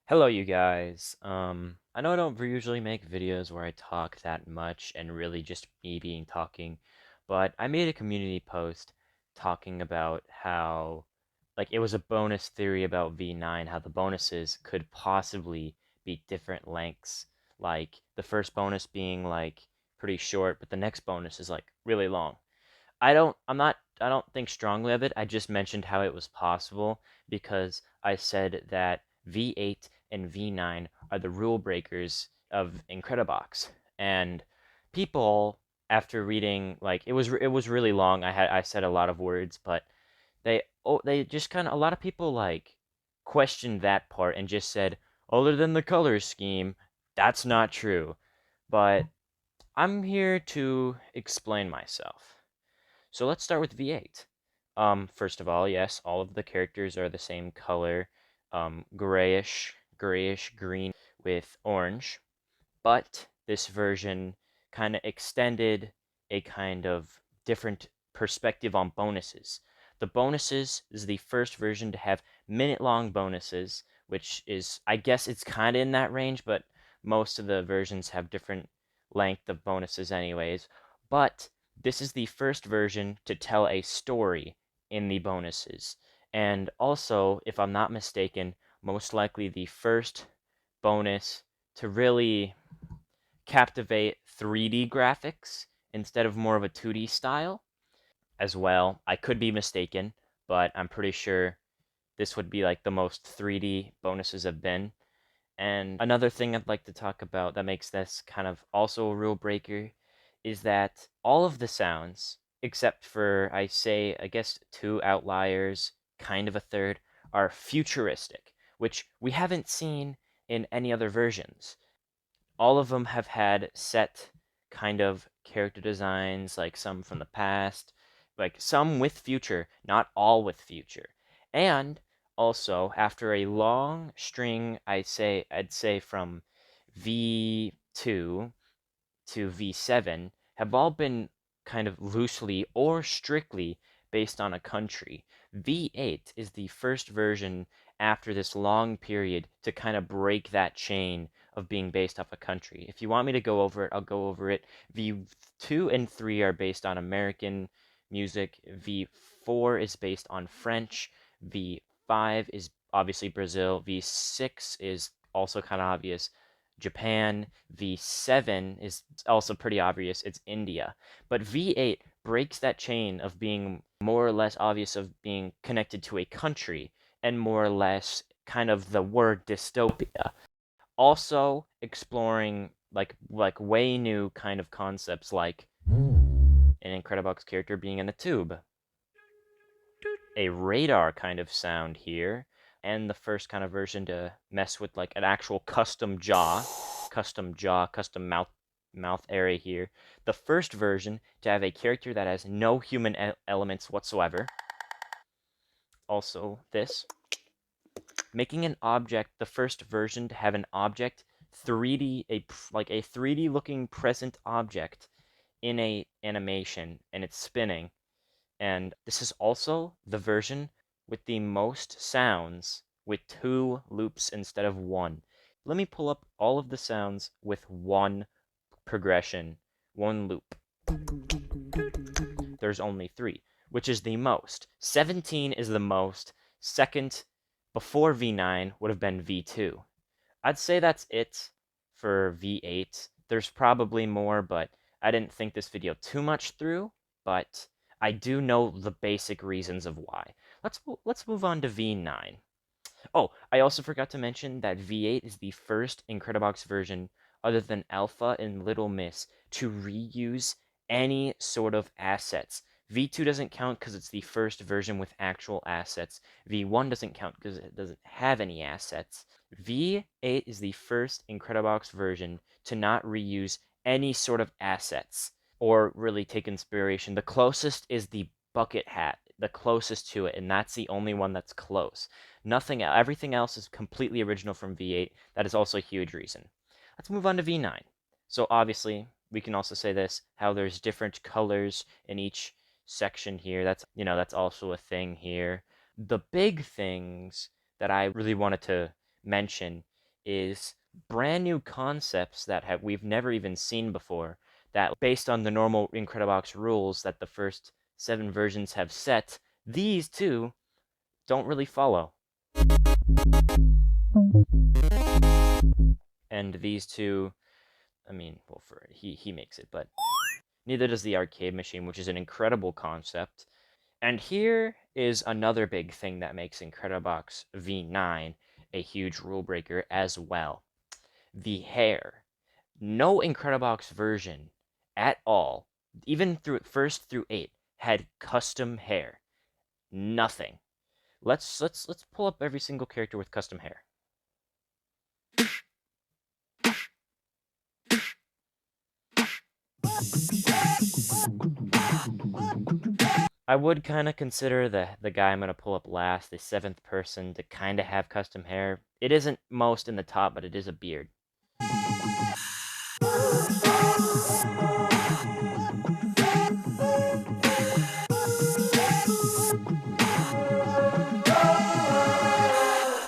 Hello, you guys. I know I don't usually make videos where I talk that much and really just me being talking, but I made a community post talking about how, like, it was a bonus theory about V9, how the bonuses could possibly be different lengths. Like, the first bonus being, like, pretty short, but the next bonus is, like, really long. I don't think strongly of it. I just mentioned how it was possible because I said that V8 and V9 are the rule breakers of Incredibox. And people, after reading, like, it was really long. I said a lot of words, but they just kind of, a lot of people, like, questioned that part and just said, other than the color scheme, that's not true. But I'm here to explain myself. So let's start with V8. First of all, yes, all of the characters are the same color, grayish green with orange. But this version kind of extended a kind of different perspective on bonuses. The bonuses is the first version to have minute-long bonuses, which is, I guess it's kind of in that range, but most of the versions have different length of bonuses anyways. But this is the first version to tell a story in the bonuses. And also, if I'm not mistaken, most likely the first bonus to really captivate 3D graphics instead of more of a 2D style as well. I could be mistaken, but I'm pretty sure this would be like the most 3D bonuses have been. And another thing I'd like to talk about that makes this kind of also a rule breaker is that all of the sounds, except for, I guess, two outliers, kind of a third, are futuristic, which we haven't seen in any other versions. All of them have had set kind of character designs, like some from the past, like some with future, not all with future. And also, after a long string, I'd say from V2 to V7 have all been kind of loosely or strictly based on a country. V8 is the first version after this long period to kind of break that chain of being based off a country. If you want me to go over it, I'll go over it. V2 and 3 are based on American music. V4 is based on French. V5 is obviously Brazil. V6 is also kind of obvious, Japan. V7 is also pretty obvious, it's India. But V8 breaks that chain of being more or less obvious of being connected to a country and more or less kind of the word dystopia. Also exploring like way new kind of concepts like an Incredibox character being in a tube, a radar kind of sound here, and the first kind of version to mess with like an actual custom mouth area here. The first version to have a character that has no human elements whatsoever. Also, this making an object the first version to have an object 3D like a 3D looking present object in a animation and it's spinning. And this is also the version with the most sounds with two loops instead of one. Let me pull up all of the sounds with one progression, one loop. There's only three, which is the most. 17 is the most. Second, before V9, would have been V2. I'd say that's it for V8. There's probably more, but I didn't think this video too much through, but I do know the basic reasons of why. Let's move on to V9. Oh, I also forgot to mention that V8 is the first Incredibox version other than Alpha and Little Miss to reuse any sort of assets. V2 doesn't count because it's the first version with actual assets. V1 doesn't count because it doesn't have any assets. V8 is the first Incredibox version to not reuse any sort of assets or really take inspiration. The closest is the bucket hat, the closest to it, and that's the only one that's close. Everything else is completely original from V8. That is also a huge reason. Let's move on to V9. So obviously, we can also say this, how there's different colors in each section here. That's also a thing here. The big things that I really wanted to mention is brand new concepts that we've never even seen before, that based on the normal Incredibox rules that the first 7 versions have set, these two don't really follow. And these two, I mean, well, he makes it, but neither does the arcade machine, which is an incredible concept. And here is another big thing that makes Incredibox V9 a huge rule breaker as well. The hair. No Incredibox version at all, even through first through 8, had custom hair. Nothing. Let's pull up every single character with custom hair. I would kind of consider the guy I'm going to pull up last, the 7th person, to kind of have custom hair. It isn't most in the top, but it is a beard.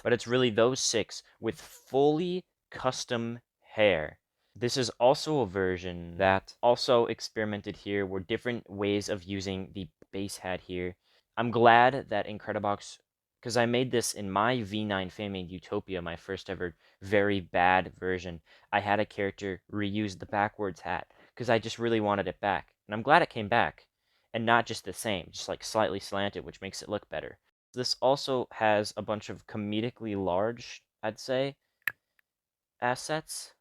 But it's really those 6 with fully custom hair. This is also a version that also experimented here, were different ways of using the base hat here. I'm glad that Incredibox, because I made this in my V9 fan-made Utopia, my first ever very bad version. I had a character reuse the backwards hat, because I just really wanted it back. And I'm glad it came back. And not just the same, just like slightly slanted, which makes it look better. This also has a bunch of comedically large, I'd say, assets.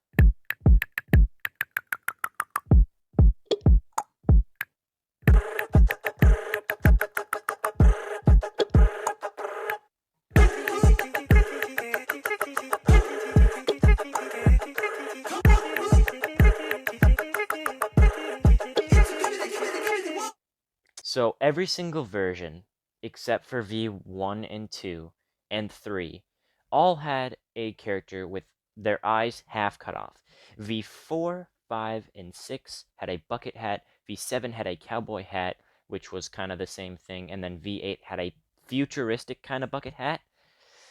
So every single version, except for V1 and 2 and 3, all had a character with their eyes half cut off. V4, 5, and 6 had a bucket hat. V7 had a cowboy hat, which was kind of the same thing. And then V8 had a futuristic kind of bucket hat.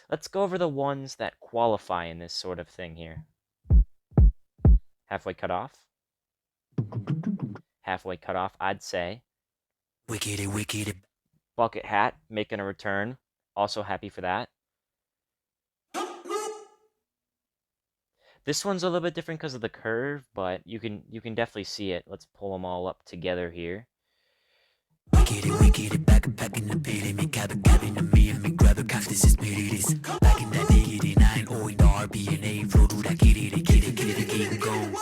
Let's go over the ones that qualify in this sort of thing here. Halfway cut off. Halfway cut off, I'd say. Wicked. Bucket hat making a return. Also happy for that. This one's a little bit different because of the curve, but you can definitely see it. Let's pull them all up together here. Wicked, back in the pit, me cab in the me and me grab a cash, this is me, this. Back in that 89, oh, in the RBNA, flow to that kitty, go.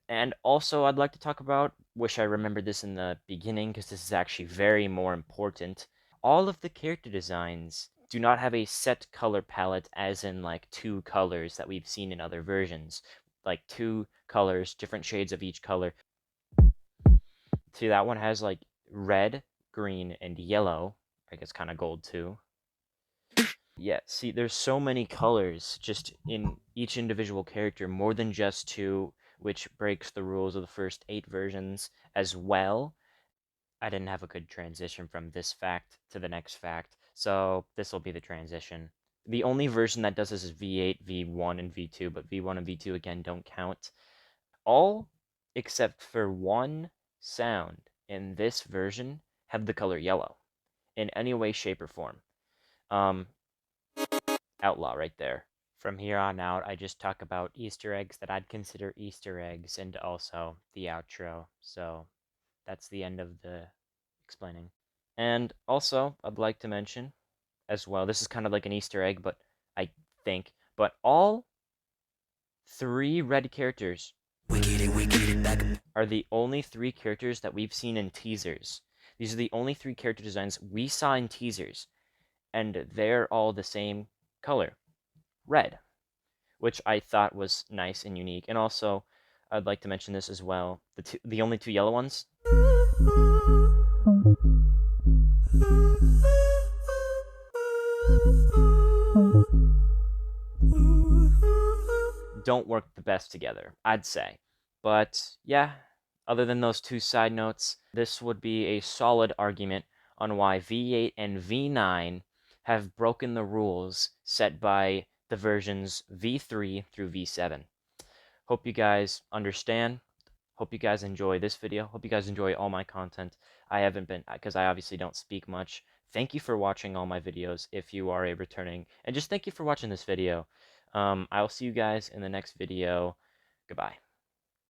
And also, I'd like to talk about, wish I remembered this in the beginning, because this is actually very more important. All of the character designs do not have a set color palette, as in like 2 colors that we've seen in other versions. Like 2 colors, different shades of each color. See, that one has like red, green, and yellow. I guess kind of gold too. Yeah, see, there's so many colors just in each individual character, more than just 2, which breaks the rules of the first 8 versions as well. I didn't have a good transition from this fact to the next fact, so this will be the transition. The only version that does this is V8, V1, and V2, but V1 and V2 again don't count. All except for one sound in this version have the color yellow in any way, shape, or form. Outlaw right there. From here on out, I just talk about Easter eggs that I'd consider Easter eggs, and also the outro. So that's the end of the explaining. And also, I'd like to mention as well, this is kind of like an Easter egg, but I think, but all 3 red characters are the only 3 characters that we've seen in teasers. These are the only 3 character designs we saw in teasers, and they're all the same color, red, which I thought was nice and unique. And also, I'd like to mention this as well. The only 2 yellow ones don't work the best together, I'd say. But yeah, other than those 2 side notes, this would be a solid argument on why V8 and V9 have broken the rules set by the versions V3 through V7. Hope you guys understand. Hope you guys enjoy this video. Hope you guys enjoy all my content. I haven't been, because I obviously don't speak much. Thank you for watching all my videos if you are a returning, and just thank you for watching this video. I'll see you guys in the next video. Goodbye.